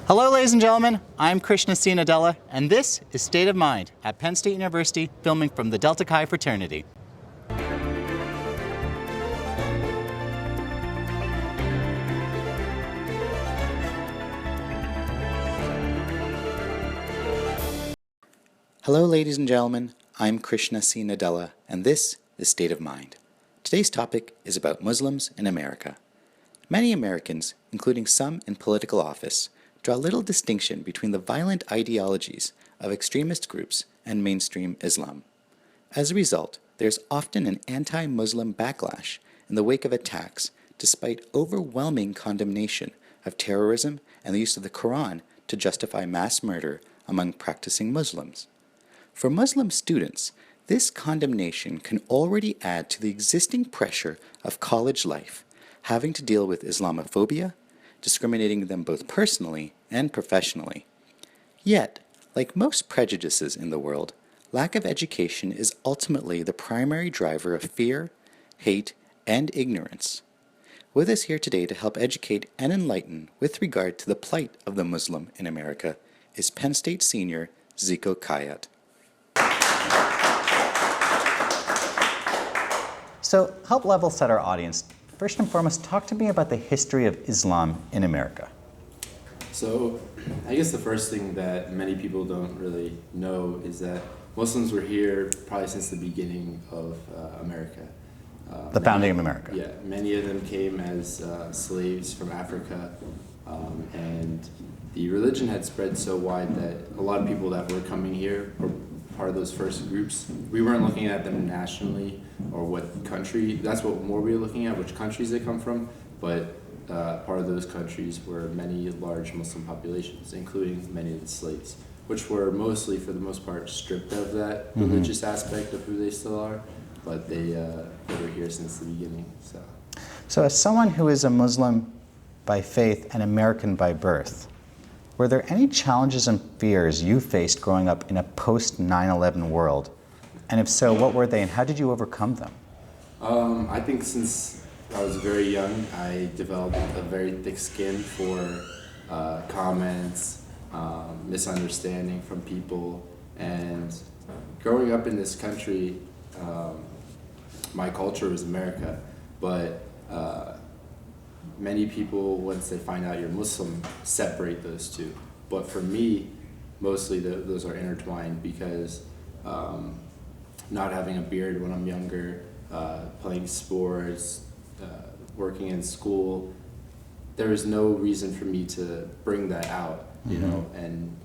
Hello, ladies and gentlemen. I'm Krishna C. Nadella, and this is State of Mind at Penn State University, filming from the Delta Chi fraternity. Hello, ladies and gentlemen. I'm Krishna C. Nadella, and this is State of Mind. Today's topic is about Muslims in America. Many Americans, including some in political office, draw little distinction between the violent ideologies of extremist groups and mainstream Islam. As a result, there's often an anti-Muslim backlash in the wake of attacks, despite overwhelming condemnation of terrorism and the use of the Quran to justify mass murder among practicing Muslims. For Muslim students, this condemnation can already add to the existing pressure of college life, having to deal with Islamophobia, discriminating them both personally and professionally. Yet, like most prejudices in the world, lack of education is ultimately the primary driver of fear, hate, and ignorance. With us here today to help educate and enlighten with regard to the plight of the Muslim in America is Penn State Senior Zico Khayat. So, help level set our audience. First and foremost, talk to me about the history of Islam in America. So, I guess the first thing that many people don't really know is that Muslims were here probably since the beginning of America. The founding of America. Yeah, many of them came as slaves from Africa, and the religion had spread so wide that a lot of people that were coming here were part of those first groups. We weren't looking at them nationally or what country, that's what more we were looking at, which countries they come from, but part of those countries were many large Muslim populations, including many of the slaves, which were mostly, for the most part, stripped of that religious aspect of who they still are, but they were here since the beginning. So as someone who is a Muslim by faith and American by birth, were there any challenges and fears you faced growing up in a post-9/11 world? And if so, what were they and how did you overcome them? I think since I was very young, I developed a very thick skin for comments, misunderstanding from people. And growing up in this country, my culture was America, but many people, once they find out you're Muslim, separate those two. But for me, mostly those are intertwined because not having a beard when I'm younger, playing sports, working in school, there was no reason for me to bring that out, you know, and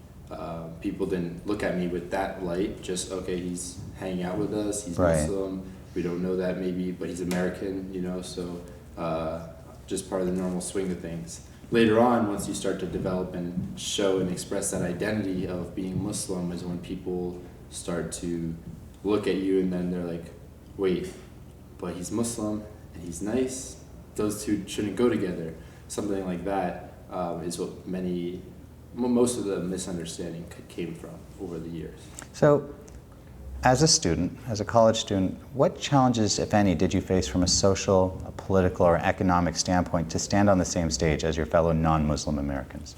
people didn't look at me with that light, just, okay, he's hanging out with us, he's Muslim, we don't know that maybe, but he's American, you know, so just part of the normal swing of things. Later on, once you start to develop and show and express that identity of being Muslim is when people start to look at you and then they're like, wait, but he's Muslim and he's nice, those two shouldn't go together. Something like that is what most of the misunderstanding came from over the years. So, as a student, as a college student, what challenges, if any, did you face from a social, a political, or economic standpoint to stand on the same stage as your fellow non-Muslim Americans?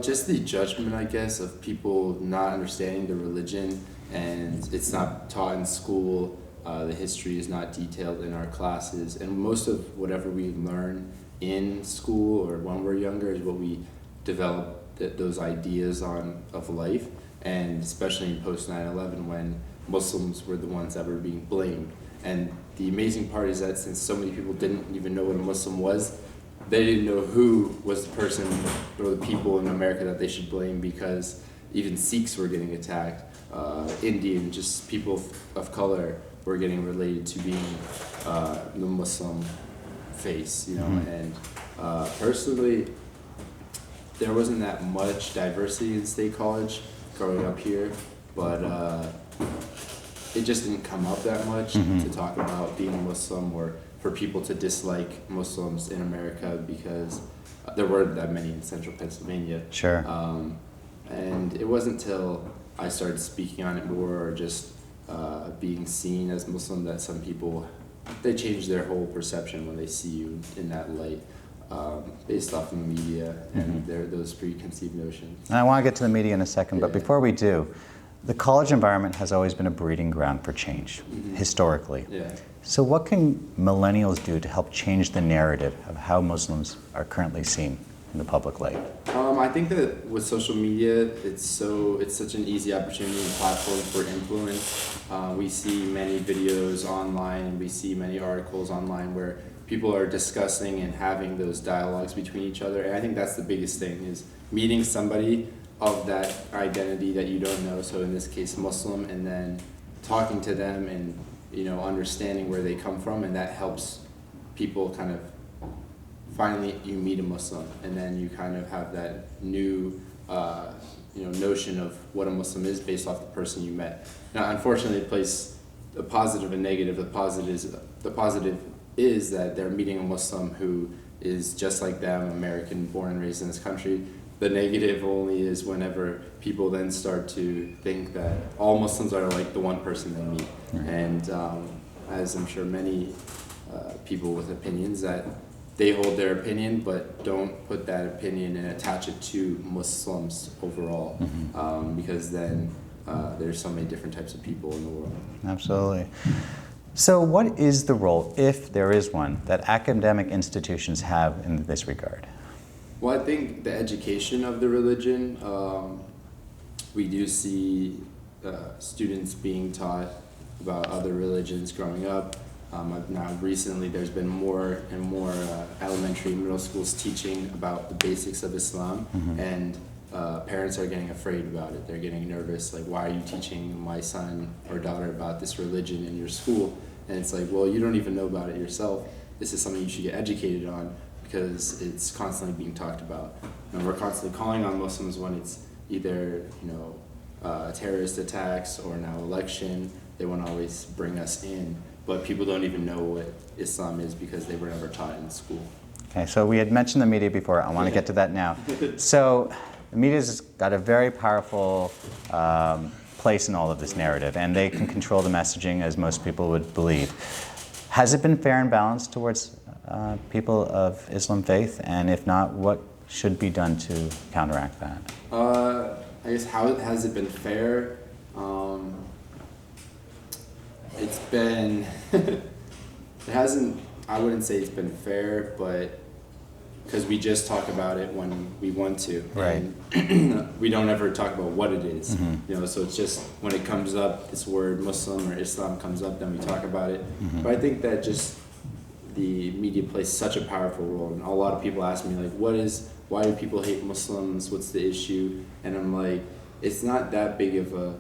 Just the judgment, I guess, of people not understanding the religion, and it's not taught in school. The history is not detailed in our classes, and most of whatever we learn in school or when we're younger is what we develop those ideas of life, and especially in post 9/11 when Muslims were the ones that were being blamed. And the amazing part is that since so many people didn't even know what a Muslim was, they didn't know who was the person or the people in America that they should blame, because even Sikhs were getting attacked, Indian, just people of color were getting related to being the Muslim face, you know. And personally, there wasn't that much diversity in State College growing up here, but it just didn't come up that much to talk about being a Muslim or for people to dislike Muslims in America, because there weren't that many in central Pennsylvania. Sure. And it wasn't until I started speaking on it more, or just being seen as Muslim, that some people, they change their whole perception when they see you in that light. based off of the media and those preconceived notions. And I want to get to the media in a second, but before we do, the college environment has always been a breeding ground for change, historically. Yeah. So what can millennials do to help change the narrative of how Muslims are currently seen in the public light? I think that with social media, it's such an easy opportunity and platform for influence. We see many videos online, we see many articles online where people are discussing and having those dialogues between each other. And I think that's the biggest thing, is meeting somebody of that identity that you don't know, so in this case Muslim, and then talking to them and understanding where they come from, and that helps people kind of finally you meet a Muslim, and then you kind of have that new notion of what a Muslim is based off the person you met. Now unfortunately it plays a positive and negative. The positive is that they're meeting a Muslim who is just like them, American, born and raised in this country. The negative only is whenever people then start to think that all Muslims are like the one person they meet. And as I'm sure many people with opinions, that they hold their opinion but don't put that opinion and attach it to Muslims overall, because then there's so many different types of people in the world. Absolutely. So what is the role, if there is one, that academic institutions have in this regard? Well, I think the education of the religion, we do see students being taught about other religions growing up. Now recently there's been more and more elementary and middle schools teaching about the basics of Islam, and parents are getting afraid about it. They're getting nervous, like, why are you teaching my son or daughter about this religion in your school? And it's like, well, you don't even know about it yourself. This is something you should get educated on, because it's constantly being talked about. And we're constantly calling on Muslims when it's either terrorist attacks or now election. They want to always bring us in, but people don't even know what Islam is because they were never taught in school. Okay, so we had mentioned the media before. I want to get to that now. So the media's got a very powerful place in all of this narrative, and they can control the messaging, as most people would believe. Has it been fair and balanced towards people of Islam faith? And if not, what should be done to counteract that? I guess, how has it been fair? It's been, it hasn't, I wouldn't say it's been fair, but because we just talk about it when we want to. Right. And we don't ever talk about what it is. So it's just when it comes up, this word Muslim or Islam comes up, then we talk about it. But I think that just the media plays such a powerful role, and a lot of people ask me, like, why do people hate Muslims? What's the issue? And I'm like, it's not that big of a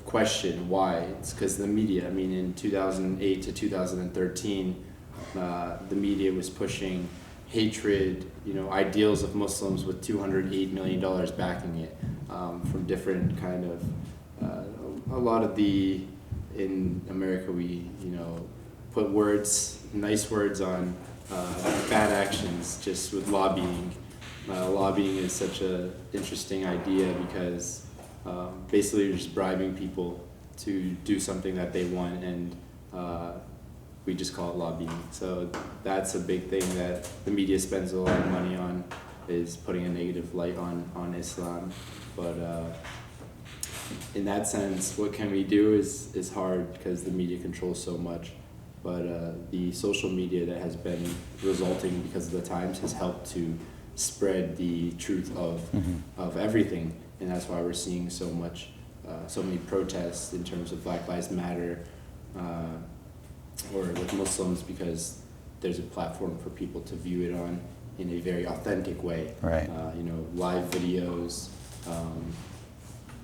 question why. It's because the media. I mean, in 2008 to 2013, the media was pushing hatred, ideals of Muslims with $208 million backing it, from different kind of, a lot of in America we, put nice words on bad actions, just with lobbying. Lobbying is such an interesting idea because basically you're just bribing people to do something that they want, and we just call it lobbying. So that's a big thing that the media spends a lot of money on, is putting a negative light on Islam. But in that sense, what can we do is hard because the media controls so much. But the social media that has been resulting because of the times has helped to spread the truth of everything, and that's why we're seeing so many protests in terms of Black Lives Matter, or with Muslims, because there's a platform for people to view it on in a very authentic way. Right. Live videos,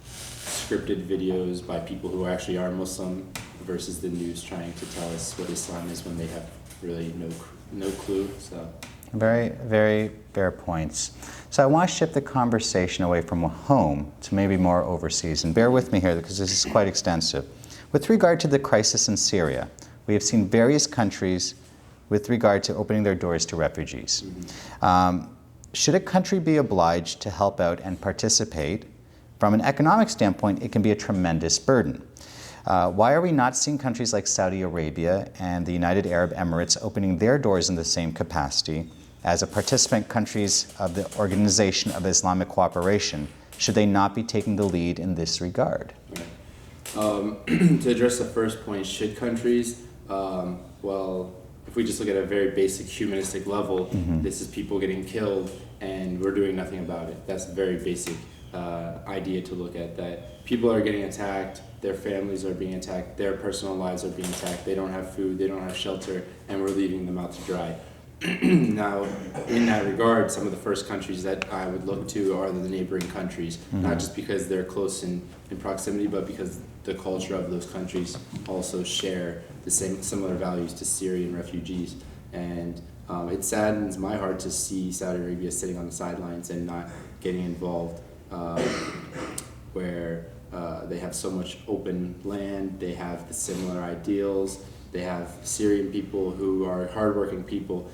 scripted videos by people who actually are Muslim, versus the news trying to tell us what Islam is when they have really no clue. So. Very, very fair points. So I want to shift the conversation away from home to maybe more overseas. And bear with me here because this is quite extensive. With regard to the crisis in Syria, we have seen various countries with regard to opening their doors to refugees. Should a country be obliged to help out and participate? From an economic standpoint, it can be a tremendous burden. Why are we not seeing countries like Saudi Arabia and the United Arab Emirates opening their doors in the same capacity as a participant countries of the Organization of Islamic Cooperation? Should they not be taking the lead in this regard? To address the first point, should countries, well, if we just look at a very basic humanistic level, this is people getting killed and we're doing nothing about it. That's a very basic idea to look at, that people are getting attacked, their families are being attacked, their personal lives are being attacked, they don't have food, they don't have shelter, and we're leaving them out to dry. Now, in that regard, some of the first countries that I would look to are the neighboring countries, not just because they're close in proximity, but because the culture of those countries also share the same similar values to Syrian refugees. And it saddens my heart to see Saudi Arabia sitting on the sidelines and not getting involved, where they have so much open land, they have the similar ideals, they have Syrian people who are hardworking people.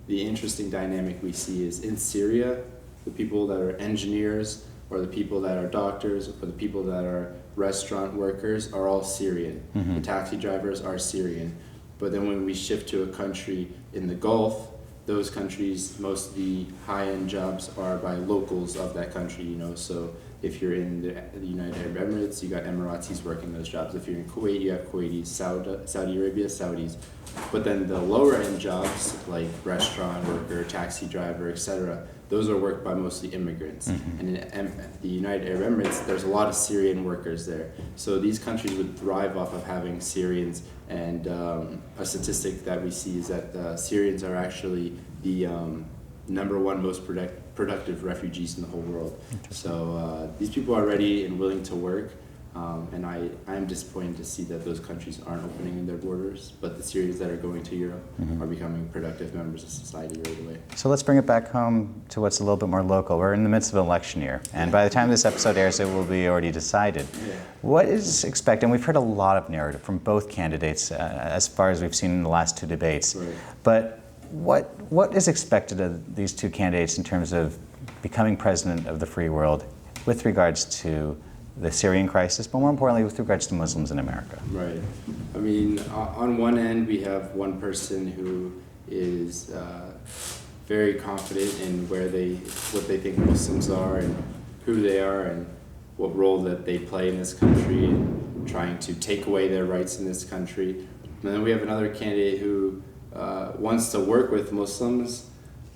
The interesting dynamic we see is in Syria, the people that are engineers or the people that are doctors or the people that are restaurant workers are all Syrian. The taxi drivers are Syrian. But then when we shift to a country in the Gulf, those countries, most of the high-end jobs are by locals of that country, you know. So if you're in the United Arab Emirates, you got Emiratis working those jobs. If you're in Kuwait, you have Kuwaitis. Saudi Arabia, Saudis. But then the lower-end jobs, like restaurant worker, taxi driver, etc., those are worked by mostly immigrants. And in the United Arab Emirates, there's a lot of Syrian workers there. So these countries would thrive off of having Syrians. And a statistic that we see is that Syrians are actually the #1 most productive refugees in the whole world. So these people are ready and willing to work. And I'm disappointed to see that those countries aren't opening their borders, but the Syrians that are going to Europe are becoming productive members of society right away. So let's bring it back home to what's a little bit more local. We're in the midst of an election year, and by the time this episode airs, it will be already decided. What is expected? And we've heard a lot of narrative from both candidates as far as we've seen in the last two debates. But what is expected of these two candidates in terms of becoming president of the free world with regards to the Syrian crisis, but more importantly with regards to Muslims in America? Right. I mean, on one end, we have one person who is very confident in what they think Muslims are and who they are and what role that they play in this country and trying to take away their rights in this country. And then we have another candidate who wants to work with Muslims,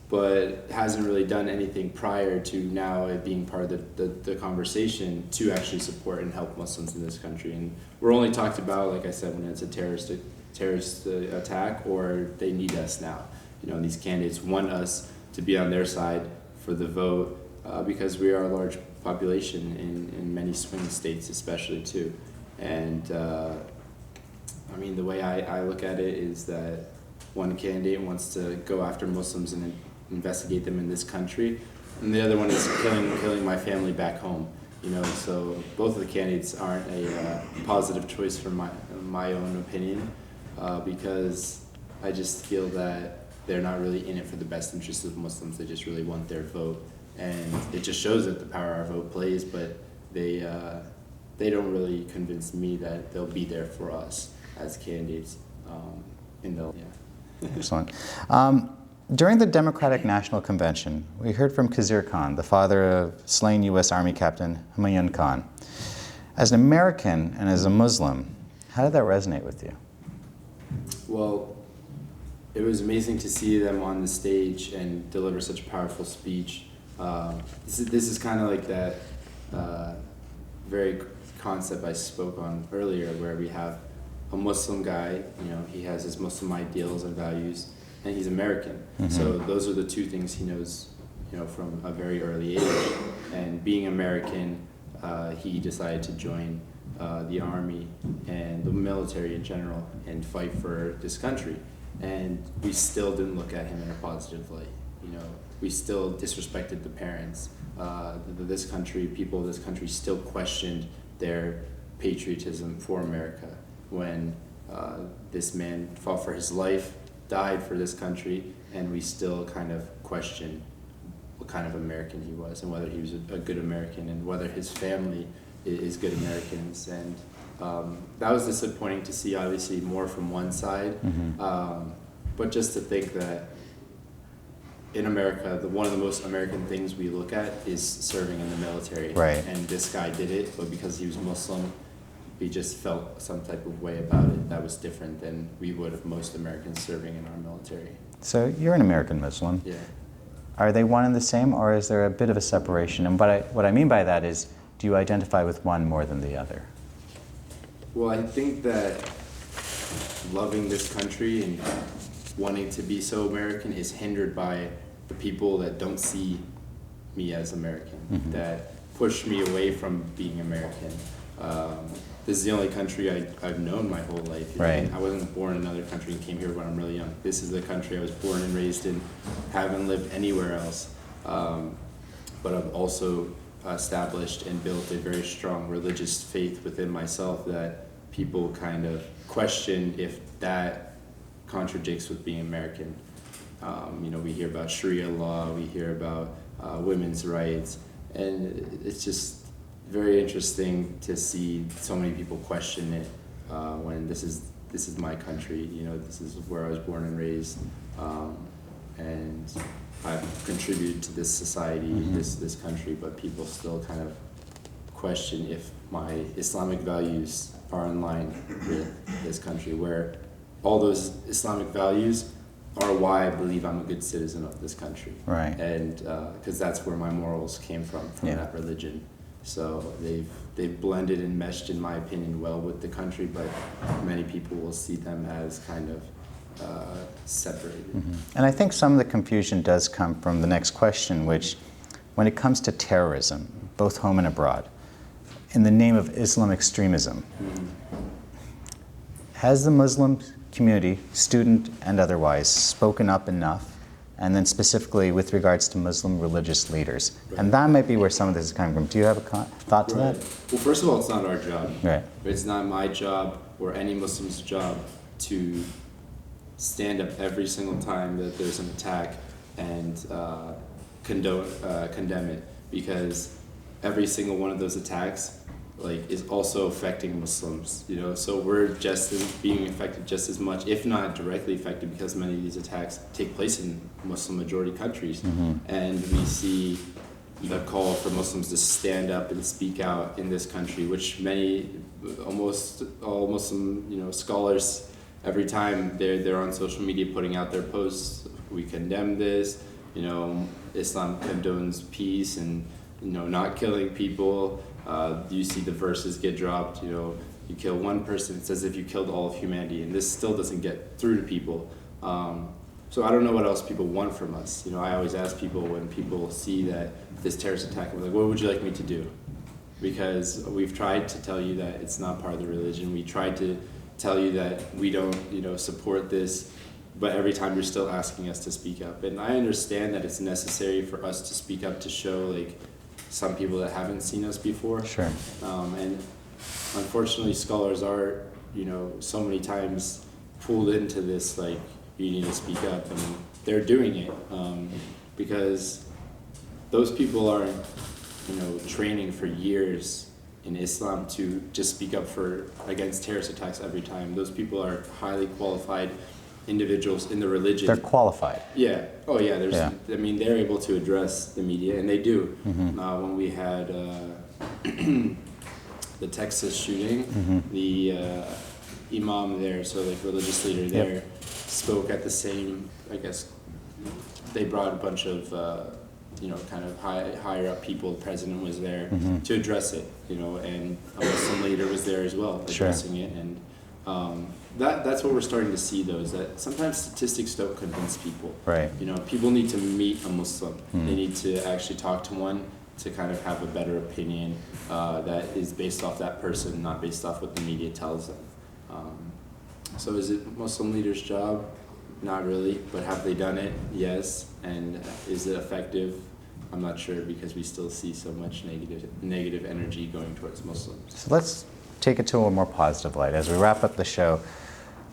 but hasn't really done anything prior to now it being part of the conversation to actually support and help Muslims in this country. And we're only talked about, like I said, when it's a terrorist attack or they need us now. You know, these candidates want us to be on their side for the vote because we are a large population in many swing states especially too. And I mean, the way I look at it is that one candidate wants to go after Muslims and investigate them in this country, and the other one is killing my family back home. You know, so both of the candidates aren't a positive choice from my own opinion, because I just feel that they're not really in it for the best interests of Muslims. They just really want their vote, and it just shows that the power our vote plays. But they don't really convince me that they'll be there for us as candidates. Excellent. During the Democratic National Convention, we heard from Khizr Khan, the father of slain U.S. Army Captain Humayun Khan. As an American and as a Muslim, how did that resonate with you? Well, it was amazing to see them on the stage and deliver such a powerful speech. This is kind of like that very concept I spoke on earlier, where we have a Muslim guy, you know, he has his Muslim ideals and values, and he's American. So those are the two things he knows, you know, from a very early age. And being American, he decided to join the army and the military in general and fight for this country. And we still didn't look at him in a positive light. You know, we still disrespected the parents. People of this country still questioned their patriotism for America when this man fought for his life, died for this country, and we still kind of question what kind of American he was and whether he was a good American and whether his family is good Americans. And that was disappointing to see, obviously, more from one side. But just to think that in America, one of the most American things we look at is serving in the military. Right. And this guy did it, but because he was Muslim, we just felt some type of way about it that was different than we would of most Americans serving in our military. So you're an American Muslim. Yeah. Are they one and the same, or is there a bit of a separation? And what I mean by that is, do you identify with one more than the other? Well, I think that loving this country and wanting to be so American is hindered by the people that don't see me as American, that push me away from being American. This is the only country I've known my whole life. Right. I wasn't born in another country and came here when I'm really young. This is the country I was born and raised in, haven't lived anywhere else. But I've also established and built a very strong religious faith within myself that people kind of question if that contradicts with being American. We hear about Sharia law, we hear about women's rights, and it's just very interesting to see so many people question it when this is my country. This is where I was born and raised, and I've contributed to this society, this country, but people still kind of question if my Islamic values are in line with this country, where all those Islamic values are why I believe I'm a good citizen of this country. Right. And because that's where my morals came from that religion. So they've blended and meshed, in my opinion, well with the country, but many people will see them as kind of separated. And I think some of the confusion does come from the next question, which, when it comes to terrorism, both home and abroad, in the name of Islam extremism, has the Muslim community, student and otherwise, spoken up enough, and then specifically with regards to Muslim religious leaders? Right. And that might be where some of this is coming from. Do you have a thought to that? Well, first of all, it's not our job. Right. It's not my job or any Muslim's job to stand up every single time that there's an attack and condemn it, because every single one of those attacks is also affecting Muslims, so we're just being affected just as much, if not directly affected, because many of these attacks take place in Muslim majority countries. And we see the call for Muslims to stand up and speak out in this country, which almost all Muslim scholars, every time they're on social media putting out their posts, we condemn this, Islam condones peace and not killing people. You see the verses get dropped, you kill one person, it's as if you killed all of humanity, and this still doesn't get through to people. So I don't know what else people want from us. I always ask people when people see that this terrorist attack, I'm like, what would you like me to do? Because we've tried to tell you that it's not part of the religion. We tried to tell you that we don't, support this, but every time you're still asking us to speak up. And I understand that it's necessary for us to speak up to show, some people that haven't seen us before. Sure. And unfortunately, scholars are, so many times pulled into this, you need to speak up, and they're doing it because those people aren't, training for years in Islam to just speak up against terrorist attacks every time. Those people are highly qualified individuals in the religion. They're qualified. Yeah. Oh, yeah. They're able to address the media, and they do. When we had the Texas shooting, the imam there, so religious leader there, spoke at the same. I guess they brought a bunch of kind of higher up people. The president was there to address it. And a Muslim leader was there as well, addressing it, and. That's what we're starting to see, though, is that sometimes statistics don't convince people. Right. People need to meet a Muslim. They need to actually talk to one to kind of have a better opinion that is based off that person, not based off what the media tells them. So is it Muslim leaders' job? Not really, but have they done it? Yes. And is it effective? I'm not sure, because we still see so much negative energy going towards Muslims. So let's take it to a more positive light. As we wrap up the show,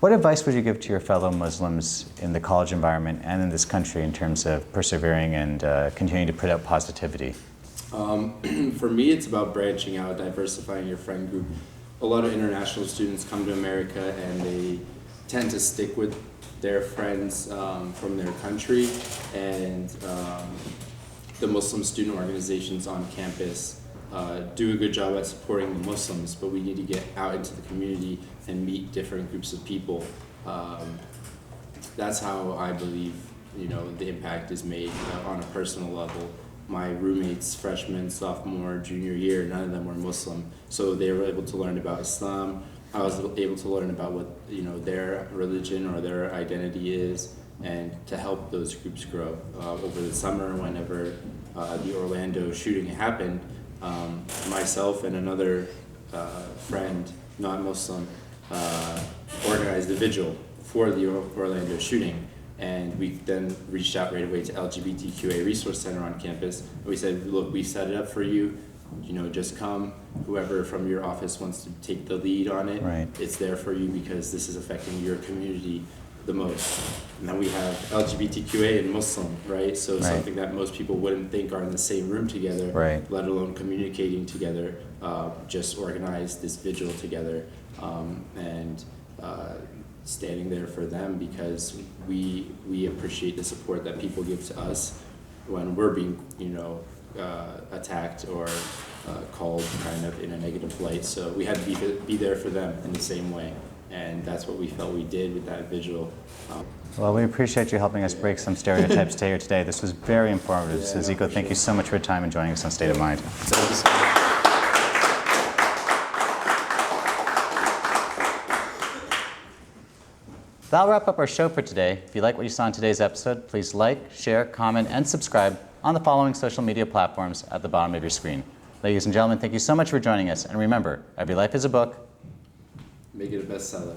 what advice would you give to your fellow Muslims in the college environment and in this country in terms of persevering and continuing to put out positivity? For me, it's about branching out, diversifying your friend group. a lot of international students come to America and they tend to stick with their friends from their country, and the Muslim student organizations on campus do a good job at supporting the Muslims, but we need to get out into the community and meet different groups of people. That's how I believe, the impact is made on a personal level. My roommates, freshman, sophomore, junior year, none of them were Muslim, so they were able to learn about Islam. I was able to learn about what their religion or their identity is, and to help those groups grow. Over the summer, whenever the Orlando shooting happened, myself and another friend, not Muslim, organized a vigil for the Orlando shooting. And we then reached out right away to LGBTQA Resource Center on campus. We said, look, we set it up for you. Just come. Whoever from your office wants to take the lead on it, right. It's there for you because this is affecting your community the most. And then we have LGBTQA and Muslim, right? So right. Something that most people wouldn't think are in the same room together, right. Let alone communicating together, just organized this vigil together, and standing there for them because we appreciate the support that people give to us when we're being, attacked or called kind of in a negative light. So we had to be there for them in the same way. And that's what we felt we did with that vigil. Well, we appreciate you helping us break some stereotypes here today. This was very informative. Yeah, So Zico, thank you so much for your time and joining us on State of Mind. Thank you so much. That'll wrap up our show for today. If you like what you saw in today's episode, please like, share, comment, and subscribe on the following social media platforms at the bottom of your screen. Ladies and gentlemen, thank you so much for joining us. And remember, every life is a book. Make it a bestseller.